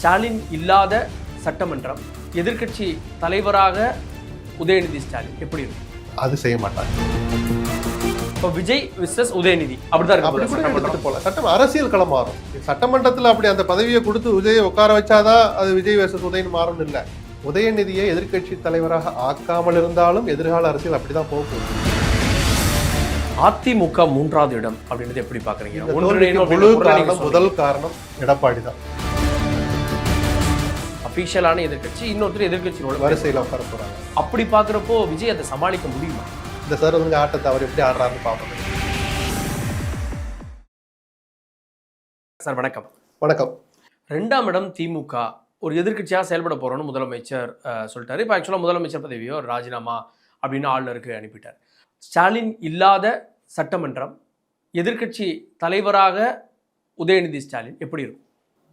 ஸ்டாலின் இல்லாத சட்டமன்றம், எதிர்க்கட்சி தலைவராக உதயநிதி ஸ்டாலின் எப்படி இருக்கும்? அது செய்ய மாட்டாங்க. இப்போ விஜய் விசஸ் உதயநிதி அப்படிதான் அப்படி கூட எடுத்துட்டு இருக்கு. போல சட்டம் அரசியல் களம் மாறும். சட்டமன்றத்தில் அப்படி அந்த பதவியை கொடுத்து விஜயை உட்கார வச்சாதான் அது விஜய் versus உதயன் மாறும் இல்லை. உதயநிதியை எதிர்க்கட்சி தலைவராக ஆக்காமல் இருந்தாலும் எதிர்கால அரசியல் அப்படிதான் போக போகுது. அதிமுக 3வது இடம் அப்படின்றது எப்படி பாக்குறீங்க? இந்த தோல்விக்கு முழு காரணம், முதல் காரணம் எடப்பாடி தான். அபிஷியலான எதிர்க்கட்சி, இன்னொருத்தர் எதிர்க்கட்சியோட வரிசையில் உட்கார போறாங்க. அப்படி பாக்குறப்போ விஜய் அதை சமாளிக்க முடியுமா? இந்த சார் வந்து ஆட்டத்தை அவர் எப்படி ஆடுறாருன்னு பார்ப்போம். சார் வணக்கம். வணக்கம். 2ஆம் இடம் திமுக ஒரு எதிர்க்கட்சியாக செயல்பட போறோம்னு முதலமைச்சர் சொல்லிட்டாரு. இப்போ ஆக்சுவலாக முதலமைச்சர் பதவியோ ராஜினாமா அப்படின்னு ஆளுநருக்கு அனுப்பிட்டார். ஸ்டாலின் இல்லாத சட்டமன்றம், எதிர்க்கட்சி தலைவராக உதயநிதி ஸ்டாலின் எப்படி இருக்கும்?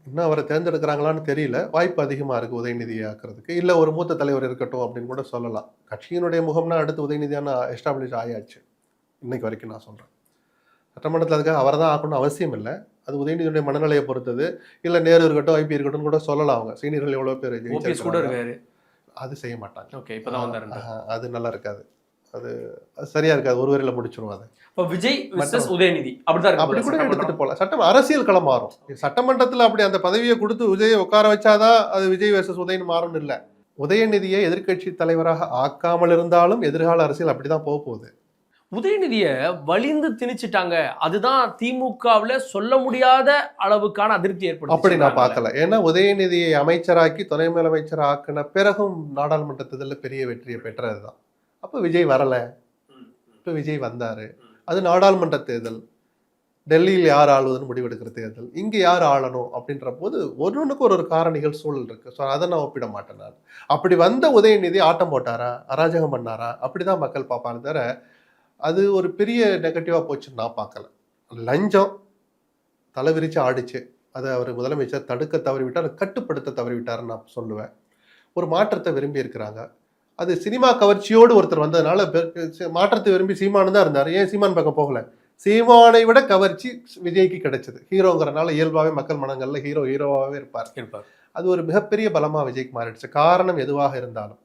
இன்னும் அவரை தேர்ந்தெடுக்கிறாங்களான்னு தெரியல. வாய்ப்பு அதிகமாக இருக்குது உதயநிதியை ஆக்குறதுக்கு. இல்லை ஒரு மூத்த தலைவர் இருக்கட்டும் அப்படின்னு கூட சொல்லலாம். கட்சியினுடைய முகம்னா அடுத்து உதயநிதியான எஸ்டாப்ளிஷ் ஆயாச்சு இன்னைக்கு வரைக்கும். நான் சொல்கிறேன், சட்டமன்றத்தில் அதுக்காக அவரை தான் ஆக்கணும்னு அவசியம் இல்லை. அது உதயநிதியுடைய மனநிலையை பொறுத்தது. இல்லை நேரு இருக்கட்டும், ஐபி இருக்கட்டும் கூட சொல்லலாம். அவங்க சீனியர்கள் எவ்வளோ பேர் கூட இருக்காரு. அது செய்ய மாட்டாங்க. ஓகே, இப்போதான் வந்தாரு. அது நல்லா இருக்காது. அது சரியா இருக்காது. ஒரு வரையில முடிச்சிருவோம். அது இப்போ விஜய் விசஸ் உதயநிதி அப்படிதான் அப்படி கூட எடுத்துட்டு போல சட்டம் அரசியல் களம் மாறும். சட்டமன்றத்தில் அப்படி அந்த பதவியை கொடுத்து விஜயை உட்கார வச்சாதான் அது விஜய் versus உதயன் மாறும் இல்லை. உதயநிதியை எதிர்க்கட்சி தலைவராக ஆக்காமல் இருந்தாலும் எதிர்கால அரசியல் அப்படிதான் போக போகுது. உதயநிதியை வலிந்து திணிச்சிட்டாங்க. அதுதான் திமுகவில் சொல்ல முடியாத அளவுக்கான அதிருப்தி ஏற்படும். அப்படி நான் பார்க்கல. ஏன்னா உதயநிதியை அமைச்சராக்கி துணை முதலமைச்சர் ஆக்கின பிறகும் நாடாளுமன்ற தேர்தலில் பெரிய வெற்றியை பெற்றதுதான். அப்போ விஜய் வரல, இப்போ விஜய் வந்தாரு. அது நாடாளுமன்ற தேர்தல், டெல்லியில் யார் ஆளுவதுன்னு முடிவெடுக்கிற தேர்தல். இங்கே யார் ஆளணும் அப்படின்ற போது ஒன்றுக்கு ஒரு காரணிகள் சூழல் இருக்கு. ஸோ அதை நான் ஒப்பிட மாட்டேன். நான் அப்படி வந்த உதயநிதி ஆட்டம் போட்டாரா, அராஜகம் பண்ணாரா, அப்படிதான் மக்கள் பார்ப்பாங்க தவிர அது ஒரு பெரிய நெகட்டிவாக போச்சுன்னு நான் பார்க்கல. லஞ்சம் தலைவிரிச்சு ஆடிச்சு. அதை அவர் முதலமைச்சர் தடுக்க தவறிவிட்டார், கட்டுப்படுத்த தவறிவிட்டார்னு நான் சொல்லுவேன். ஒரு மாற்றத்தை விரும்பி இருக்கிறாங்க. அது சினிமா கவர்ச்சியோடு ஒருத்தர் வந்ததுனால மாற்றத்தை விரும்பி சீமானு தான் இருந்தார். ஏன் சீமான் பக்கம் போகல? சீமானை விட கவர்ச்சி விஜய்க்கு கிடைச்சது. ஹீரோங்கிறனால இயல்பாகவே மக்கள் மனங்களில் ஹீரோவாகவே இருப்பார். அது ஒரு மிகப்பெரிய பலமாக விஜய்க்கு மாறிடுச்சு. காரணம் எதுவாக இருந்தாலும்,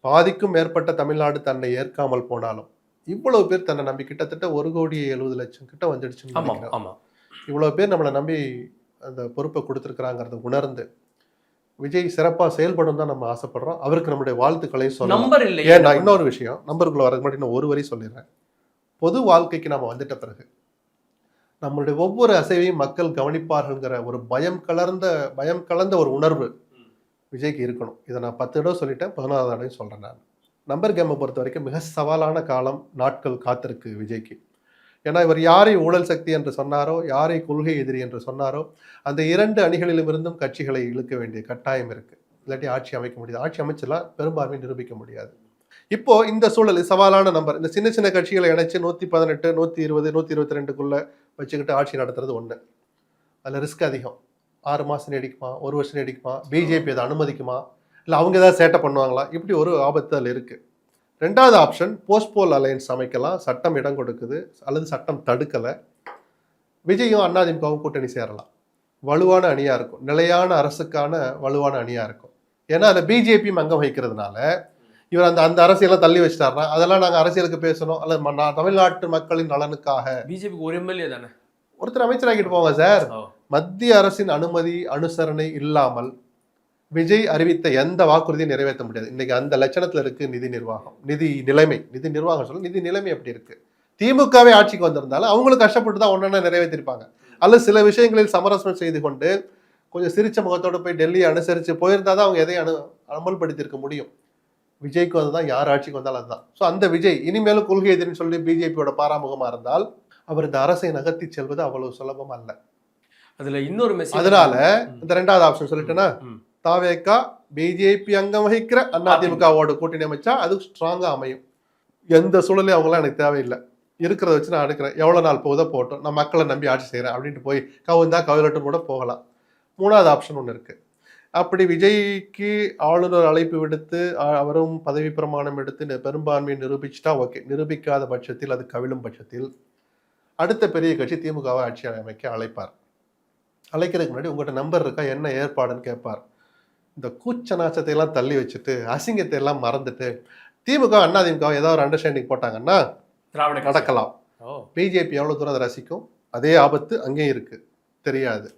பாதிக்கும் மேற்பட்ட தமிழ்நாடு தன்னை ஏற்காமல் போனாலும், இவ்வளவு பேர் தன்னை நம்பி கிட்டத்தட்ட 1,70,00,000 கிட்ட வந்துடுச்சுன்னு நினைக்கிறேன். இவ்வளவு பேர் நம்மளை நம்பி அந்த பொறுப்பை கொடுத்துருக்குறாங்கிறத உணர்ந்து விஜய் சிறப்பாக செயல்படும் தான் நம்ம ஆசைப்படுறோம். அவருக்கு நம்முடைய வாழ்த்துக்களை சொல்லலாம். ஏன் நான் இன்னொரு விஷயம், நம்பருக்குள்ள வரக்கு முன்னாடி இன்னும் ஒரு வரி சொல்லிடுறேன். பொது வாழ்க்கைக்கு நம்ம வந்துட்ட பிறகு நம்மளுடைய ஒவ்வொரு அசைவையும் மக்கள் கவனிப்பார்கள்ங்கிற ஒரு பயம் கலந்த ஒரு உணர்வு விஜய்க்கு இருக்கணும். இதை நான் 10 தடவை சொல்லிட்டேன், 11வது தடவை சொல்றேன். நான் நம்பர் கேமை பொறுத்த வரைக்கும் மிக சவாலான காலம், நாட்கள் காத்திருக்கு விஜய்க்கு. ஏன்னா இவர் யாரை ஊழல் சக்தி என்று சொன்னாரோ, யாரை கொள்கை எதிரி என்று சொன்னாரோ, அந்த 2 அணிகளிலிருந்தும் கட்சிகளை இழுக்க வேண்டிய கட்டாயம் இருக்கு. இல்லாட்டி ஆட்சி அமைக்க முடியாது. ஆட்சி அமைச்சலாம் பெரும்பான்மை நிரூபிக்க முடியாது. இப்போ இந்த சூழல் சவாலான நம்பர். இந்த சின்ன சின்ன கட்சிகளை இணைச்சு 118, 120, 122க்குள்ள வச்சுக்கிட்டு ஆட்சி நடத்துறது ஒண்ணு. அதுல ரிஸ்க் அதிகம். 6 மாசம் நீடிக்குமா, 1 வருஷம் நீடிக்குமா, பிஜேபி அதை அனுமதிக்குமா, இல்லை அவங்க ஏதாவது சேட்டை பண்ணுவாங்களா, இப்படி ஒரு ஆபத்து அதில் இருக்கு. 2வது ஆப்ஷன் போஸ்ட்போல் அலையன்ஸ் அமைக்கலாம். சட்டம் இடம் கொடுக்குது, அல்லது சட்டம் தடுக்கலை. விஜயும் அதிமுகவும் கூட்டணி சேரலாம். வலுவான அணியாக இருக்கும், நிலையான அரசுக்கான வலுவான அணியாக இருக்கும். ஏன்னா அதில் பிஜேபியும் அங்கம் வகிக்கிறதுனால இவர் அந்த அரசியலாம் தள்ளி வச்சிட்டாருன்னா, அதெல்லாம் நாங்கள் அரசியலுக்கு பேசணும், அல்லது தமிழ்நாட்டு மக்களின் நலனுக்காக. பிஜேபிக்கு ஒரு எம்எல்ஏ தானே ஒருத்தர் அமைச்சராகிட்டு போவாங்க சார். மத்திய அரசின் அனுமதி அனுசரணை இல்லாமல் விஜய் அறிவித்த எந்த வாக்குறுதியும் நிறைவேற்ற முடியாது. இன்னைக்கு அந்த லட்சணத்துல இருக்கு நிதி நிலைமை அப்படி இருக்கு. திமுகவே ஆட்சிக்கு வந்திருந்தாலும் அவங்களும் கஷ்டப்பட்டு தான் ஒன்னொன்னா நிறைவேற்றிருப்பாங்க. அல்லது சில விஷயங்களில் சமரசம் செய்து கொண்டு கொஞ்சம் சிரிச்ச முகத்தோடு போய் டெல்லியை அனுசரித்து போயிருந்தாதான் அவங்க எதையும் அமல்படுத்தியிருக்க முடியும். விஜய்க்கு அதுதான், யார் ஆட்சிக்கு வந்தாலும் அதுதான். ஸோ அந்த விஜய் இனிமேலும் கொள்கை எதிரின்னு சொல்லி பிஜேபியோட பாராமுகமா இருந்தால் அவர் இந்த அரசை நகர்த்தி செல்வது அவ்வளவு சுலபம் அல்ல. அதுல இன்னொரு மெசேஜ். அதனால இந்த 2வது ஆப்ஷன் சொல்லிட்டேன்னா, தாவேகா பிஜேபி அங்கம் வகிக்கிற அதிமுகவோட கூட்டணி அமைச்சா அது ஸ்ட்ராங்கா அமையும். எந்த சூழலையும் அவங்களாம் எனக்கு தேவையில்லை, இருக்கிறத வச்சு நான் எடுக்கிறேன், எவ்வளோ நாள் போதோ போட்டோம், நான் மக்களை நம்பி ஆட்சி செய்கிறேன் அப்படின்ட்டு போய் கவிழட்டும் கூட போகலாம். 3வது ஆப்ஷன் ஒன்று இருக்கு. அப்படி விஜய்க்கு ஆளுநர் அழைப்பு விடுத்து அவரும் பதவி பிரமாணம் எடுத்து பெரும்பான்மையை நிரூபிச்சுட்டா ஓகே. நிரூபிக்காத பட்சத்தில், அது கவிழும் பட்சத்தில் அடுத்த பெரிய கட்சி திமுகவை ஆட்சி அமைக்க அழைப்பார். அழைக்கிறதுக்கு முன்னாடி உங்கள்கிட்ட நம்பர் இருக்கா, என்ன ஏற்பாடுன்னு கேட்பார். இந்த கூச்ச நாச்சத்தை எல்லாம் தள்ளி வச்சுட்டு, அசிங்கத்தை எல்லாம் மறந்துட்டு, திமுக அண்ணா திமுக ஏதாவது ஒரு அண்டர்ஸ்டாண்டிங் போட்டாங்கன்னா திராவிட கட்சி. நடக்கலாம். ஓ பிஜேபி எவ்வளவு தூரம் அதை ரசிக்கும், அதே ஆபத்து அங்கேயும் இருக்கு, தெரியாது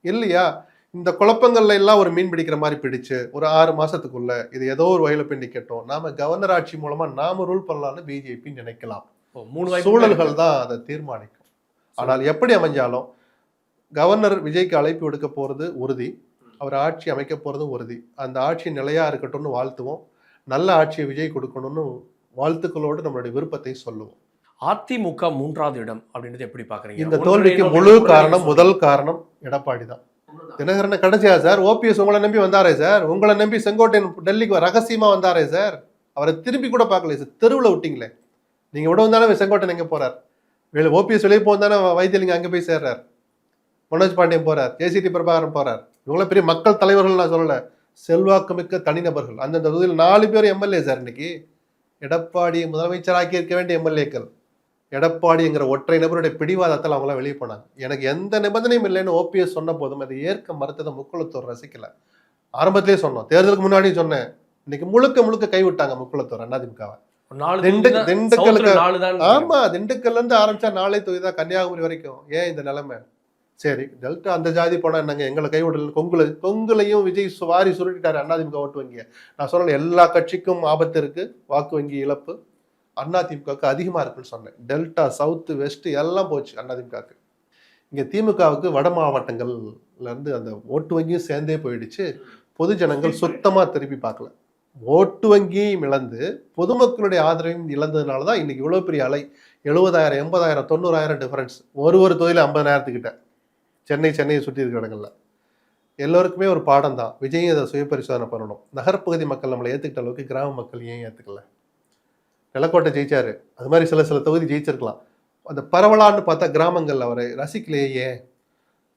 இல்லையா? இந்த குழப்பங்கள்ல எல்லாம் ஒரு மீன் பிடிக்கிற மாதிரி பிடிச்சு ஒரு 6 மாசத்துக்குள்ள இது ஏதோ ஒரு வகையில போய் நிக்கட்டும், நாம கவர்னர் ஆட்சி மூலமா நாம ரூல் பண்ணலாம்னு பிஜேபி நினைக்கலாம். ஓ, 3 வாய்ப்பு சூழல்கள் தான் அதை தீர்மானிக்கும். ஆனால் எப்படி அமைஞ்சாலும் கவர்னர் விஜய்க்கு அழைப்பு விடுக்க போறது உறுதி, அவர் ஆட்சி அமைக்க போறதும் உறுதி. அந்த ஆட்சி நிலையா இருக்கட்டும்னு வாழ்த்துவோம். நல்ல ஆட்சியை விஜய் கொடுக்கணும்னு வாழ்த்துக்களோடு நம்மளுடைய விருப்பத்தை சொல்லுவோம். அதிமுக 3வது இடம் அப்படின்றது எப்படி பாக்குறீங்க? இந்த தோல்விக்கு முழு காரணம், முதல் காரணம் எடப்பாடி தான். தினகரனை கடைசியா சார், ஓபிஎஸ் உங்களை நம்பி வந்தாரே சார், உங்களை நம்பி செங்கோட்டையன் டெல்லிக்கு ரகசியமா வந்தாரே சார், அவரை திரும்பி கூட பார்க்கல சார், தெருவில் விட்டீங்களே. நீங்க விட வந்தானே செங்கோட்டையன் எங்க போறார், ஓபிஎஸ் வெளியே போந்தானே வைத்தியலிங்க அங்க போய் சேர்றார், மனோஜ் பாண்டியன் போறார், ஜேசிடி பிரபாகரன் போறார். இவங்கள பெரிய மக்கள் தலைவர்கள் நான் சொல்லல, செல்வாக்கு மிக்க தனிநபர்கள். அந்தந்த தொகுதியில் 4 பேர் எம்எல்ஏ சார். இன்னைக்கு எடப்பாடியை முதலமைச்சராக்கி இருக்க வேண்டிய எம்எல்ஏக்கள் எடப்பாடிங்கிற ஒற்றை நபருடைய பிடிவாதத்தில் அவங்களாம் வெளியே போனாங்க. எனக்கு எந்த நிபந்தனையும் இல்லைன்னு ஓபிஎஸ் சொன்ன போதும் அதை ஏற்க மறுத்ததை முக்குளத்தூர் ரசிக்கல. ஆரம்பத்திலே சொன்னோம், தேர்தலுக்கு முன்னாடியும் சொன்னேன். இன்னைக்கு முழுக்க கைவிட்டாங்க முக்குளத்தூர் அதிமுகவை. திண்டுக்கலுக்கு ஆமா, திண்டுக்கல்ல இருந்து ஆரம்பிச்சா 4 தொகுதி தான், கன்னியாகுமரி வரைக்கும். ஏன் இந்த நிலைமை? சரி, டெல்டா அந்த ஜாதி போனா என்னங்க, எங்களை கைவிடல. கொங்குலையும் விஜய் வாரி சுருட்டிட்டாரு அதிமுக ஓட்டு வங்கிய. நான் சொன்னேன், எல்லா கட்சிக்கும் ஆபத்து இருக்கு, வாக்கு வங்கி இழப்பு அதிமுகவுக்கு அதிகமா இருக்குன்னு சொன்னேன். டெல்டா, சவுத்து, வெஸ்ட் எல்லாம் போச்சு அதிமுகவுக்கு. இங்க திமுகவுக்கு வட மாவட்டங்கள்ல இருந்து அந்த ஓட்டு வங்கியும் சேர்ந்தே போயிடுச்சு. பொது ஜனங்கள் சுத்தமா திருப்பி பார்க்கல. ஓட்டு வங்கியும் இழந்து பொதுமக்களுடைய ஆதரவையும் இழந்ததுனாலதான் இன்னைக்கு இவ்வளவு பெரிய அலை. 70,000, 80,000, 90,000 டிஃபரன்ஸ். ஒரு தொகுதியில 50,000 சென்னையை சுற்றி இருக்கிற இடங்கள்ல. எல்லோருக்குமே ஒரு பாடம் தான். விஜயும் அதை சுய பரிசோதனை பண்ணணும். நகர்ப்பகுதி மக்கள் நம்மளை ஏத்துக்கிட்ட அளவுக்கு கிராம மக்கள் ஏன் ஏத்துக்கல? நிலக்கோட்டை ஜெயிச்சாரு, அது மாதிரி சில தொகுதி ஜெயிச்சிருக்கலாம். அந்த பரவலான்னு பார்த்தா கிராமங்கள்ல அவரை ரசிக்கலையே.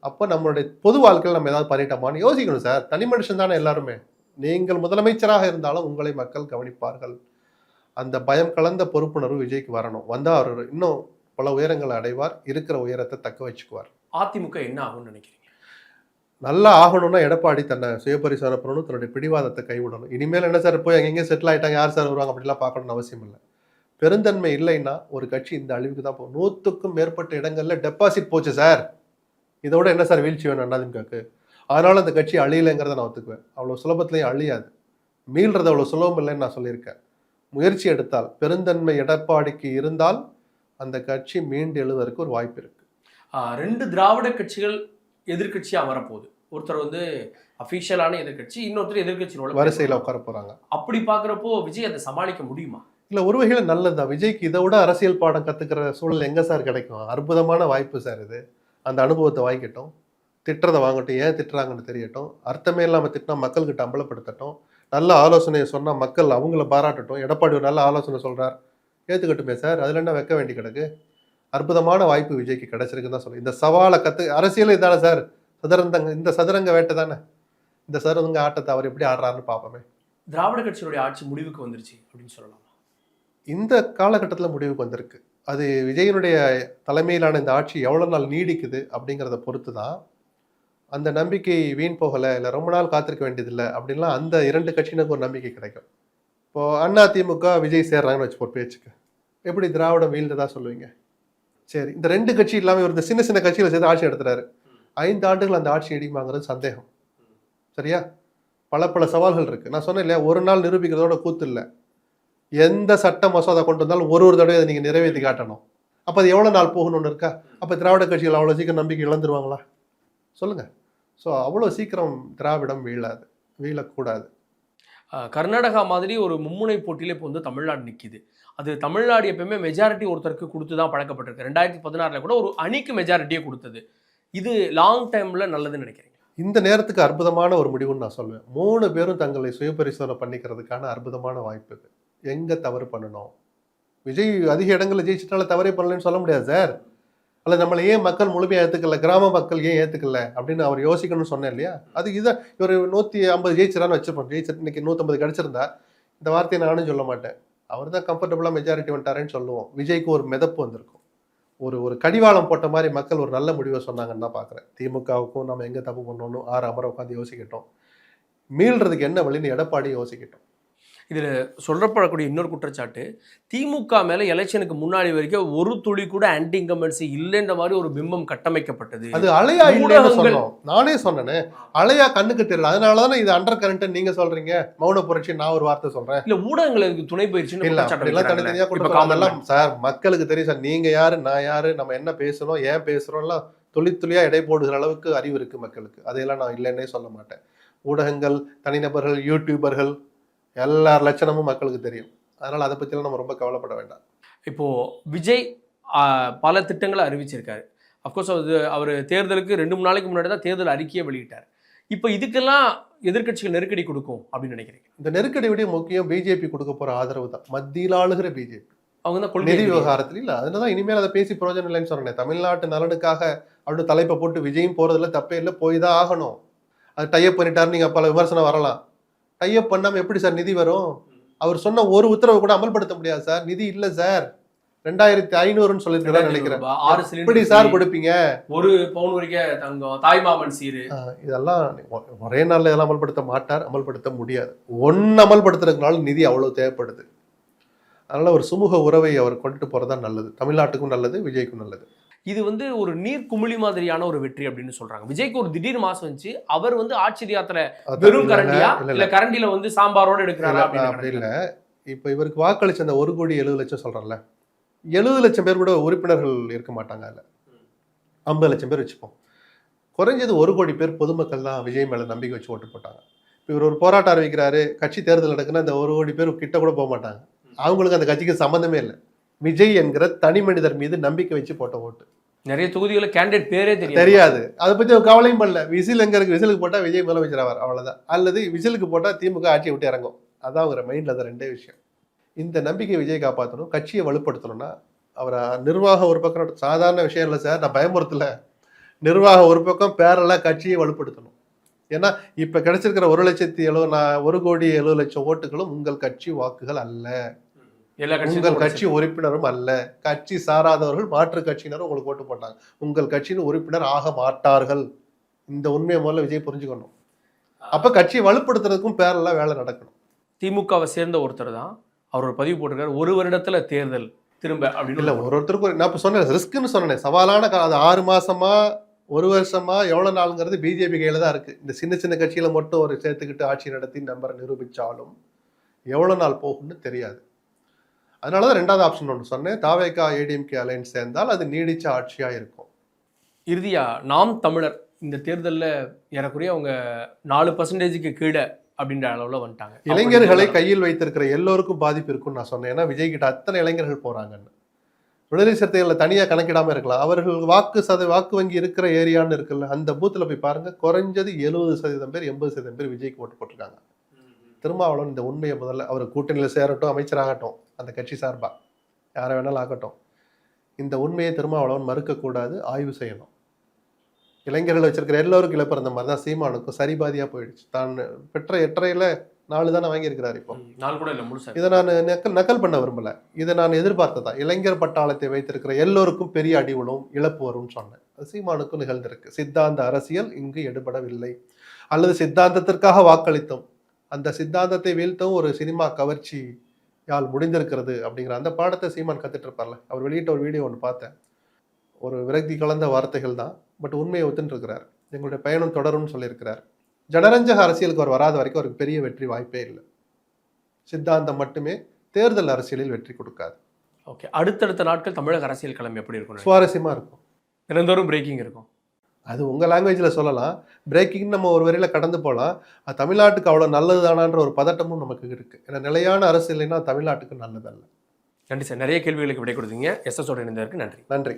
அப்போ நம்மளுடைய பொது வாழ்க்கையில் நம்ம ஏதாவது பண்ணிட்டோமான்னு யோசிக்கணும் சார். தனி மனுஷன் தானே எல்லாருமே. நீங்கள் முதலமைச்சராக இருந்தாலும் உங்களை மக்கள் கவனிப்பார்கள். அந்த பயம் கலந்த பொறுப்புணர்வு விஜய்க்கு வரணும். வந்தா அவர் இன்னும் பல உயரங்களை அடைவார், இருக்கிற உயரத்தை தக்க வச்சுக்குவார். அதிமுக என்ன ஆகும்னு நினைக்கிறீங்க? நல்லா ஆகணும்னா எடப்பாடி தன்னை சுயபரிசோதனை பண்ணணும், தன்னுடைய பிடிவாதத்தை கைவிடணும். இனிமேல் என்ன சார், போய் எங்கெங்கே செட்டில் ஆயிட்டாங்க, யார் சார் வருவாங்க அப்படிலாம் பார்க்கணும்னு அவசியம் இல்லை. பெருந்தன்மை இல்லைன்னா ஒரு கட்சி இந்த அழிவுக்கு தான் போகும். 100க்கும் மேற்பட்ட இடங்கள்ல டெபாசிட் போச்சு சார். இதோட என்ன சார் வீழ்ச்சி வேணும் அதிமுகக்கு? அதனால அந்த கட்சி அழியலைங்கிறத நான் ஒத்துக்குவேன். அவ்வளோ சுலபத்திலையும் அழியாது. மீள்றது அவ்வளோ சுலபம் இல்லைன்னு நான் சொல்லியிருக்கேன். முயற்சி எடுத்தால், பெருந்தன்மை எடப்பாடிக்கு இருந்தால் அந்த கட்சி மீண்டு எழுவதற்கு ஒரு வாய்ப்பு இருக்கு. 2 திராவிட கட்சிகள் எதிர்கட்சியா வரப்போகுது. ஒருத்தர் அபிஷியலான எதிர்கட்சி, இன்னொருத்தர் எதிர்கட்சியோட வரிசையில உட்கார போறாங்க. அப்படி பாக்குறப்போ விஜய் அதை சமாளிக்க முடியுமா? இல்ல, ஒரு வகையில நல்லதுதான். விஜய்க்கு இதை விட அரசியல் பாடம் கத்துக்கிற சூழல் எங்க சார் கிடைக்கும்? அற்புதமான வாய்ப்பு சார் இது. அந்த அனுபவத்தை வாங்கிக்கட்டும், திட்டுறதை வாங்கட்டும், ஏன் திட்டுறாங்கன்னு தெரியட்டும், அர்த்தமே இல்லாம திட்டினா மக்கள்கிட்ட அம்பலப்படுத்தட்டும், நல்ல ஆலோசனையை சொன்னா மக்கள் அவங்கள பாராட்டட்டும். எடப்பாடி ஒரு நல்ல ஆலோசனை சொல்றார், ஏத்துக்கட்டுமே சார், அதுல என்ன வைக்க வேண்டி கிடக்கு? அற்புதமான வாய்ப்பு விஜய்க்கு கிடைச்சிருக்குன்னு தான் சொல்லுவேன். இந்த சவாலை அரசியல் இதானே சார், இந்த சதுரங்க வேட்டை தானே, இந்த சதுரங்க ஆட்டத்தை அவர் எப்படி ஆடுறாருன்னு பார்ப்போமே. திராவிட கட்சியினுடைய ஆட்சி முடிவுக்கு வந்துருச்சு அப்படின்னு சொல்லலாம். இந்த காலகட்டத்தில் முடிவுக்கு வந்திருக்கு. அது விஜயனுடைய தலைமையிலான இந்த ஆட்சி எவ்வளவு நாள் நீடிக்குது அப்படிங்கிறத பொறுத்து தான். அந்த நம்பிக்கை வீண் போகலை, இல்லை ரொம்ப நாள் காத்திருக்க வேண்டியதில்லை அப்படின்லாம் அந்த 2 கட்சியினருக்கு ஒரு நம்பிக்கை கிடைக்கும். இப்போ அதிமுக விஜய் சேர்றாங்கன்னு வச்சு ஒரு பேச்சுக்கு எப்படி திராவிடம் வீழ்ந்ததா சொல்லுவீங்க? சரி, இந்த 2 கட்சி இல்லாமல் ஒரு சின்ன சின்ன கட்சிகளை சேர்த்து ஆட்சி எடுத்துறாரு. 5 ஆண்டுகள் அந்த ஆட்சி இடிக்குமாங்கிறது சந்தேகம். சரியா? பல சவால்கள் இருக்கு. நான் சொன்னேன் இல்லையா, ஒரு நாள் நிரூபிக்கிறதோட கூத்து இல்லை. எந்த சட்ட மசோதா கொண்டு வந்தாலும் ஒரு தடவை அதை நீங்க நிறைவேற்றி காட்டணும். அப்ப அது எவ்வளவு நாள் போகணும்னு இருக்கா? அப்ப திராவிட கட்சிகள் அவ்வளவு சீக்கிரம் நம்பிக்கை இழந்துருவாங்களா? சொல்லுங்க. ஸோ அவ்வளோ சீக்கிரம் திராவிடம் வீழக்கூடாது. கர்நாடகா மாதிரி ஒரு மும்முனை போட்டியில இப்போ தமிழ்நாடு நிற்கிது. அது தமிழ்நாடு எப்பவுமே மெஜாரிட்டி ஒருத்தருக்கு கொடுத்து தான் பழக்கப்பட்டிருக்கு. 2016 கூட ஒரு அணிக்கு மெஜாரிட்டியே கொடுத்தது. இது லாங் டைம்ல நல்லதுன்னு நினைக்கிறீங்க? இந்த நேரத்துக்கு அற்புதமான ஒரு முடிவுன்னு நான் சொல்லுவேன். 3 பேரும் தங்களை சுயபரிசோதனை பண்ணிக்கிறதுக்கான அற்புதமான வாய்ப்பு இது. எங்க தவறு பண்ணணும்? விஜய் அதிக இடங்களில் ஜெயிச்சிட்டால தவறே பண்ணலன்னு சொல்ல முடியாது சார். அல்ல, நம்மளை ஏன் மக்கள் முழுமையாக ஏற்றுக்கல, கிராம மக்கள் ஏன் ஏற்றுக்கல அப்படின்னு அவர் யோசிக்கணும்னு சொன்னேன் இல்லையா? அது இதான். இவர் 150 ஜெயிச்சிடான்னு வச்சிருப்போம். இன்னைக்கு 150 கிடைச்சிருந்தா இந்த வார்த்தையை நானும் சொல்ல மாட்டேன். அவர் தான் கம்ஃபர்டபுளாக மெஜாரிட்டி வந்துட்டாரேன்னு சொல்லுவோம். விஜய்க்கு ஒரு மிதப்பு வந்திருக்கும். ஒரு கடிவாளம் போட்ட மாதிரி மக்கள் ஒரு நல்ல முடிவை சொன்னாங்கன்னு தான் பார்க்குறேன். திமுகவுக்கும் நம்ம எங்கே தப்பு பண்ணோன்னு 6 அமர உட்காந்து யோசிக்கட்டும். மீள்றதுக்கு என்ன வழின்னு எடப்பாடி யோசிக்கட்டும். இதில் சொல்லப்படக்கூடிய இன்னொரு குற்றச்சாட்டு, திமுக மேலே எலெக்ஷனுக்கு முன்னாடி வரைக்கும் ஒரு துளி கூட ஆன்டி இன்கம்பன்சி இல்லைன்ற மாதிரி ஒரு பிம்பம் கட்டமைக்கப்பட்டது. அது அலையா இல்லைன்னு சொன்னோம். நானே சொன்னேனே, அலையா கண்ணுக்கு தெரியல. அதனால தானே இது அண்டர் கரண்ட் நீங்க சொல்றீங்க. மௌன புரட்சி நான் ஒரு வார்த்தை சொல்றேன். இல்ல ஊடகங்களுக்கு துணை போயிடுச்சுன்னு இல்ல அப்படிலாம் தனித்தனியா கொடுக்கலாம் சார். மக்களுக்கு தெரியும் சார், நீங்க யாரு நான் யாரு, நம்ம என்ன பேசணும் ஏன் பேசுறோம்லாம் துளியா எடை போடுகிற அளவுக்கு அறிவு இருக்கு மக்களுக்கு. அதையெல்லாம் நான் இல்லைன்னே சொல்ல மாட்டேன். ஊடகங்கள், தனிநபர்கள், யூடியூபர்கள் எல்லார் லட்சணமும் மக்களுக்கு தெரியும். அதனால அதை பற்றிலாம் நம்ம ரொம்ப கவலைப்பட வேண்டாம். இப்போ விஜய் பல திட்டங்களை அறிவிச்சிருக்காரு. அஃப்கோர்ஸ் அவர் தேர்தலுக்கு 2-3 நாளைக்கு முன்னாடி தான் தேர்தல் அறிக்கையை வெளியிட்டார். இப்போ இதுக்கெல்லாம் எதிர்க்கட்சிகள் நெருக்கடி கொடுக்கும் அப்படின்னு நினைக்கிறீங்க? இந்த நெருக்கடி விட முக்கியம் பிஜேபி கொடுக்க போற ஆதரவு தான். மத்தியில் ஆளுகிற பிஜேபி அவங்க தான் நிதி விவகாரத்தில் இல்லை. அதனால இனிமேல் அதை பேசி பிரயோஜனம் இல்லைன்னு சொன்னேன். தமிழ்நாட்டு நலனுக்காக அப்படின்னு தலைப்பை போட்டு விஜயும் போறதுல தப்பே இல்லை, போய் தான் ஆகணும். அது டைப் பண்ணிட்டாரு, நீங்க பல விமர்சனம் வரலாம். டைப் பண்ணாம எப்படி சார் நிதி வரும்? அவர் சொன்ன ஒரு உத்தரவு கூட அமல்படுத்த முடியாது சார். நிதி இல்ல சார். 2500 சொல்லிருக்கா நினைக்கிறேன். 6 சிலிண்டர் எப்படி சார் கொடுப்பீங்க? 1 பவுன் வரைக்கும் தங்கம், தாய்மாமன் சீரு, இதெல்லாம் ஒரே நாள்ல இதெல்லாம் அமல்படுத்த மாட்டார், அமல்படுத்த முடியாது. ஒன்னு அமல்படுத்துறதுனால நிதி அவ்வளவு தேவைப்படுது. அதனால ஒரு சுமூக உறவை அவர் கொண்டுட்டு போறதா நல்லது. தமிழ்நாட்டுக்கும் நல்லது, விஜய்க்கும் நல்லது. இது ஒரு நீர் குமிழி மாதிரியான ஒரு வெற்றி அப்படின்னு சொல்றாங்க. விஜய்க்கு ஒரு திடீர் மாசம் வந்துச்சு. அவர் ஆட்சி அதிகாரத்துல வெறும் கரண்டியா இல்ல கரண்டில சாம்பாரோட எடுக்கிறாரா? அப்படி இல்ல. இப்ப இவருக்கு வாக்களிச்ச அந்த 1,70,00,000 சொல்றேன்ல, 70 லட்சம் பேர் கூட உறுப்பினர்கள் இருக்க மாட்டாங்க. அதுல 50 லட்சம் பேர் வச்சுப்போம். குறைஞ்சது 1 கோடி பேர் பொதுமக்கள் தான் விஜய் மேல நம்பிக்கை வச்சு ஓட்டு போட்டாங்க. இவர் ஒரு போராட்டம் அறிவிக்கிறாரு, கட்சி தேர்தல் நடக்குன்னா அந்த 1 கோடி பேர் கிட்ட கூட போக மாட்டாங்க. அவங்களுக்கு அந்த கட்சிக்கு சம்பந்தமே இல்லை. விஜய் என்கிற தனி மனிதர் மீது நம்பிக்கை வச்சு போட்ட ஓட்டு. நிறைய தொகுதிகளில் கேண்டிடேட் பேரே தெரியாது. அதை பத்தி கவலையும் பண்ணல. விசில் எங்க இருக்கு? விசிலுக்கு போட்டா விஜய் முதலமைச்சர் ஆவார், அவ்வளவுதான். அல்லது விசிலுக்கு போட்டா திமுக ஆட்சியை விட்டு இறங்கும். அதான் அவங்க மைண்ட்ல தான் 2 விஷயம். இந்த நம்பிக்கை விஜய் காப்பாற்றணும், கட்சியை வலுப்படுத்தணும்னா அவரை நிர்வாகம் ஒரு பக்கம், சாதாரண விஷயம் இல்லை சார், நான் பயமுறுத்தல. நிர்வாகம் ஒரு பக்கம், பேரலா கட்சியை வலுப்படுத்தணும். ஏன்னா இப்ப கிடைச்சிருக்கிற 1,70,000 ஓட்டுகளும் உங்கள் கட்சி வாக்குகள் அல்ல, உங்கள் கட்சி உறுப்பினரும் அல்ல. கட்சி சாராதவர்கள், மாற்று கட்சியினரும் உங்களுக்கு ஓட்டு போட்டாங்க. உங்கள் கட்சியின் உறுப்பினர் ஆக மாட்டார்கள். இந்த உண்மையை முதல்ல விஜய் புரிஞ்சுக்கணும். அப்ப கட்சியை வலுப்படுத்துறதுக்கும் பேரெல்லாம் வேலை நடக்கணும். திமுகவை சேர்ந்த ஒருத்தர் தான் அவர் ஒரு பதிவு போட்டிருக்காரு, 1 வருடத்துல தேர்தல் திரும்ப அப்படின்னு. இல்ல, ஒருத்தருக்கு நான் இப்ப சொன்னேன் ரிஸ்க்னு சொன்னேன். சவாலான அது 6 மாசமா 1 வருஷமா எவ்வளவு நாளுங்கிறது பிஜேபி கையில தான் இருக்கு. இந்த சின்ன சின்ன கட்சியில மட்டும் ஒரு சேர்த்துக்கிட்டு ஆட்சி நடத்தி நம்பரை நிரூபிச்சாலும் எவ்வளவு நாள் போகும்னு தெரியாது. அதனாலதான் 2வது ஆப்ஷன் ஒன்று சொன்னேன். தாவேகா ஏடிஎம்கே அலையன்ஸ் சேர்ந்தால் அது நீடிச்ச ஆட்சியா இருக்கும். இறுதியா நாம் தமிழர் இந்த தேர்தலில் ஏறக்குறைய அவங்க 4% கீழே அப்படின்ற அளவில் வந்துட்டாங்க. இளைஞர்களை கையில் வைத்திருக்கிற எல்லோருக்கும் பாதிப்பு இருக்குன்னு நான் சொன்னேன். ஏன்னா விஜய் கிட்ட அத்தனை இளைஞர்கள் போறாங்கன்னு. விடுதலை சிறுத்தைகளை தனியா கணக்கிடாம இருக்கலாம். அவர்கள் வாக்கு வங்கி இருக்கிற ஏரியான்னு இருக்குல்ல, அந்த பூத்துல போய் பாருங்க, குறைஞ்சது 70% பேர் 80% பேர் விஜய்க்கு ஓட்டு போட்டிருக்காங்க. திருமாவளவன் இந்த உண்மையை முதல்ல அவர் கூட்டணியில் சேரட்டும், அமைச்சராகட்டும், அந்த கட்சி சார்பா யாரை வேணாலும் ஆகட்டும், இந்த உண்மையை திருமாவளவன் மறுக்கக்கூடாது, ஆய்வு செய்யணும். இளைஞர்கள் வச்சிருக்கிற எல்லோருக்கும் இழப்பு அந்த மாதிரி தான் சீமானுக்கும் சரிபாதியா போயிடுச்சு. தான் பெற்ற 8.5 4 தானே வாங்கியிருக்கிறார். இப்போ 4 கூட இல்லை முழுசா. இதை நான் நக்கல் பண்ண விரும்பல. இதை நான் எதிர்பார்த்ததான். இளைஞர் பட்டாளத்தை வைத்திருக்கிற எல்லோருக்கும் பெரிய அடி விழும், இழப்பு வரும்னு சொன்னேன். அது சீமானுக்கும் நிகழ்ந்திருக்கு. சித்தாந்த அரசியல் இங்கு எடுபடவில்லை, அல்லது சித்தாந்தத்திற்காக வாக்களித்தோம், அந்த சித்தாந்தத்தை வீழ்த்தவும் ஒரு சினிமா கவர்ச்சி யால் முடிந்திருக்கிறது அப்படிங்கிற அந்த பாடத்தை சீமான் கத்துட்டு இருப்பார்ல. அவர் வெளியிட்ட ஒரு வீடியோ ஒன்று பார்த்தேன். ஒரு விரக்தி கலந்த வார்த்தைகள் தான், பட் உண்மையை ஒத்துன்னு இருக்கிறார். எங்களுடைய பயணம் தொடரும்னு சொல்லியிருக்கிறார். ஜனரஞ்சக அரசியலுக்கு அவர் வராத வரைக்கும் அவருக்கு பெரிய வெற்றி வாய்ப்பே இல்லை. சித்தாந்தம் மட்டுமே தேர்தல் அரசியலில் வெற்றி கொடுக்காது. ஓகே, அடுத்தடுத்த நாட்கள் தமிழக அரசியல் களம் எப்படி இருக்கும்? சுவாரஸ்யமா இருக்கும். தினந்தோறும் பிரேக்கிங் இருக்கும். அது உங்கள் லாங்குவேஜில் சொல்லலாம். பிரேக்கிங் நம்ம ஒரு வரையில் கடந்து போகலாம். அது தமிழ்நாட்டுக்கு அவ்வளோ நல்லது தானான்ற ஒரு பதட்டமும் நமக்கு இருக்குது. ஏன்னா நிலையான அரசியல்னா தமிழ்நாட்டுக்கு நல்லதல்ல. நன்றி சார், நிறைய கேள்விகளுக்கு விடை கொடுத்தீங்க. எஸ்எஸோட இணைந்ததற்கு நன்றி. நன்றி.